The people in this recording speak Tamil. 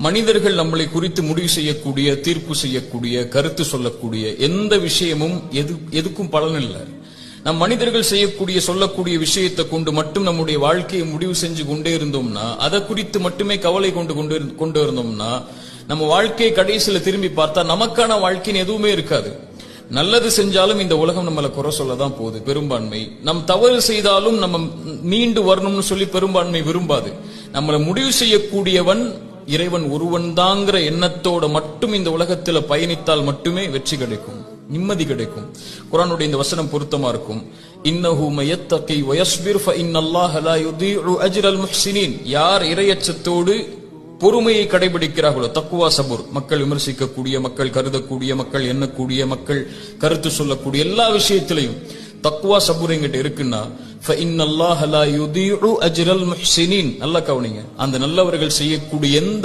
மனிதர்கள் நம்மளை குறித்து முடிவு செய்யக்கூடிய, தீர்ப்பு செய்யக்கூடிய, கருத்து சொல்லக்கூடிய எந்த விஷயமும் எதுக்கும் பலன் இல்லை. நம் மனிதர்கள் செய்யக்கூடிய, சொல்லக்கூடிய விஷயத்தை கொண்டு மட்டும் நம்முடைய வாழ்க்கையை முடிவு செஞ்சு கொண்டே இருந்தோம்னா, அதை குறித்து மட்டுமே கவலை கொண்டு இருந்தோம்னா, நம்ம வாழ்க்கையை கடைசியில திரும்பி பார்த்தா நமக்கான வாழ்க்கைன்னு எதுவுமே இருக்காது. நல்லது செஞ்சாலும் இந்த உலகம் நம்மளை குறை சொல்லதான் போகுது பெரும்பான்மை. நம் தவறு செய்தாலும் நம்ம மீண்டு வரணும்னு சொல்லி பெரும்பான்மை விரும்பாது. நம்மளை முடிவு செய்யக்கூடியவன் இறைவன் ஒருவன் தாங்கிற எண்ணத்தோட மட்டும் இந்த உலகத்துல பயணித்தால் மட்டுமே வெற்றி கிடைக்கும், நிம்மதி கிடைக்கும். குர்ஆனுடைய இந்த வசனம் பொருத்தமா இருக்கும். இன்னஹு மயத்தகி வயஸ்பிர் ஃபஇன்னல்லாஹ லா யுதீஉ அஜ்ரல் முஹ்சினீன். யார் இறையச்சத்தோடு பொறுமையை கடைபிடிக்கிறார்களோ, தக்குவா சபுர், மக்கள் விமர்சிக்கக்கூடிய, மக்கள் கருதக்கூடிய, மக்கள் எண்ணக்கூடிய, மக்கள் கருத்து சொல்லக்கூடிய எல்லா விஷயத்திலையும் தக்குவா சபுர் என்கிட்ட இருக்குன்னா, ஃபஇன்னல்லாஹ லா யுதீஉ அஜ்ரல் முஹ்சினீன். நல்லா கவனிங்க, அந்த நல்லவர்கள் செய்யக்கூடிய எந்த